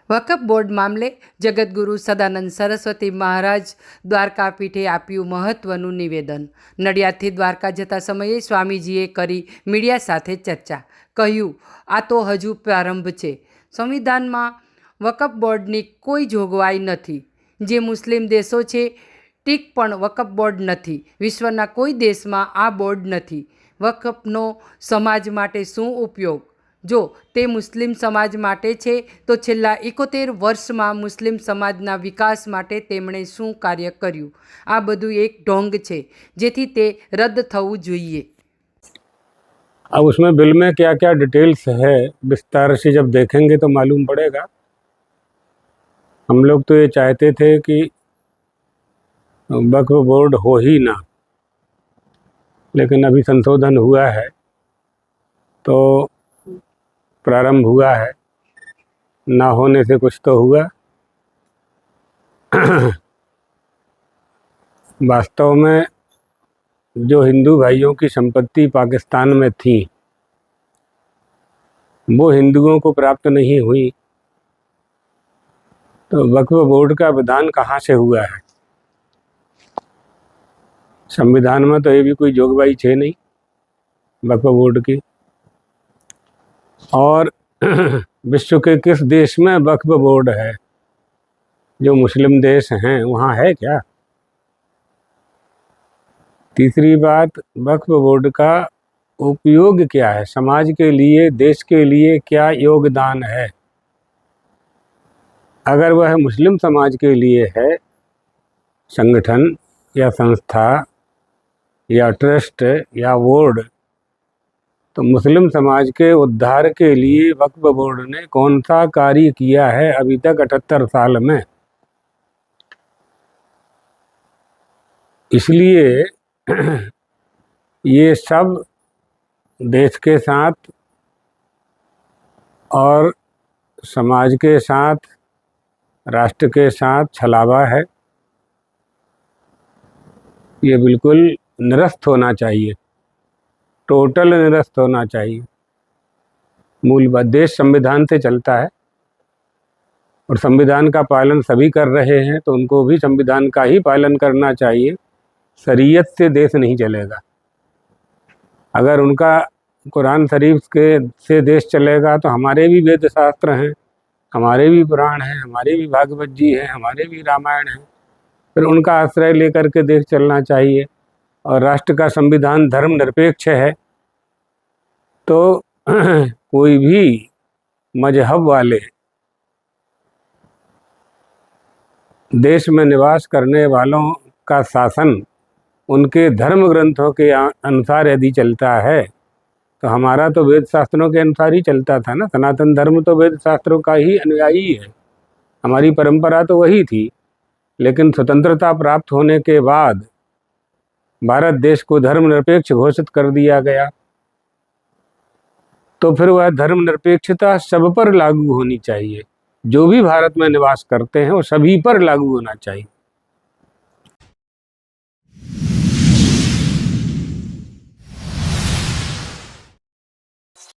વકફ board મામલે જગતગુરુ સદાનંદ સરસ્વતી મહારાજ દ્વારકા પીઠે આપ્યું મહત્વનું નિવેદન. નડિયાદથી દ્વારકા જતા સમયે સ્વામીજીએ કરી મીડિયા સાથે ચર્ચા. કહ્યું, આ તો હજુ પ્રારંભ છે. સંવિધાનમાં વકફ બોર્ડની કોઈ જોગવાઈ નથી. જે મુસ્લિમ દેશો છે ઠીક, પણ વકફ બોર્ડ નથી. વિશ્વના કોઈ દેશમાં આ બોર્ડ નથી. વકફનો સમાજ માટે શું ઉપયોગ? જો તે મુસ્લિમ સમાજ માટે છે તો છેલ્લા 71 વર્ષમાં મુસ્લિમ સમાજના વિકાસ માટે તેમણે શું કાર્ય કર્યું? આ બધું એક ઢોંગ છે જેથી તે રદ થવું જોઈએ. अब उसमें बिल में क्या क्या डिटेल्स है विस्तार से जब देखेंगे तो मालूम पड़ेगा. हम लोग तो ये चाहते थे कि वक्फ बोर्ड हो ही ना, लेकिन अभी संशोधन हुआ है तो प्रारंभ हुआ है. ना होने से कुछ तो हुआ. वास्तव में जो हिंदू भाइयों की संपत्ति पाकिस्तान में थी वो हिंदुओं को प्राप्त नहीं हुई, तो वक्फ बोर्ड का विधान कहाँ से हुआ है? संविधान में तो ये भी कोई जोगवाई है नहीं वक्फ बोर्ड की. और विश्व के किस देश में वक्फ बोर्ड है? जो मुस्लिम देश हैं वहाँ है क्या? तीसरी बात, वक्फ बोर्ड का उपयोग क्या है? समाज के लिए, देश के लिए क्या योगदान है? अगर वह मुस्लिम समाज के लिए है, संगठन या संस्था या ट्रस्ट या बोर्ड, तो मुस्लिम समाज के उद्धार के लिए वक्फ बोर्ड ने कौन सा कार्य किया है अभी तक 78 साल में? इसलिए ये सब देश के साथ और समाज के साथ, राष्ट्र के साथ छलावा है. ये बिल्कुल निरस्त होना चाहिए, टोटल निरस्त होना चाहिए. मूल बात, देश संविधान से चलता है और संविधान का पालन सभी कर रहे हैं तो उनको भी संविधान का ही पालन करना चाहिए. शरीयत से देश नहीं चलेगा. अगर उनका कुरान शरीफ के से देश चलेगा तो हमारे भी वेद शास्त्र हैं, हमारे भी पुराण हैं, हमारे भी भागवत जी हैं, हमारे भी रामायण हैं. फिर उनका आश्रय लेकर के देश चलना चाहिए. और राष्ट्र का संविधान धर्मनिरपेक्ष है तो कोई भी मजहब वाले देश में निवास करने वालों का शासन उनके धर्म ग्रंथों के अनुसार यदि चलता है तो हमारा तो वेद शास्त्रों के अनुसार ही चलता था ना. सनातन धर्म तो वेद शास्त्रों का ही अनुयायी है. हमारी परंपरा तो वही थी. लेकिन स्वतंत्रता प्राप्त होने के बाद भारत देश को धर्मनिरपेक्ष घोषित कर दिया गया, तो फिर वह धर्मनिरपेक्षता सब पर लागू होनी चाहिए. जो भी भारत में निवास करते हैं वो सभी पर लागू होना चाहिए.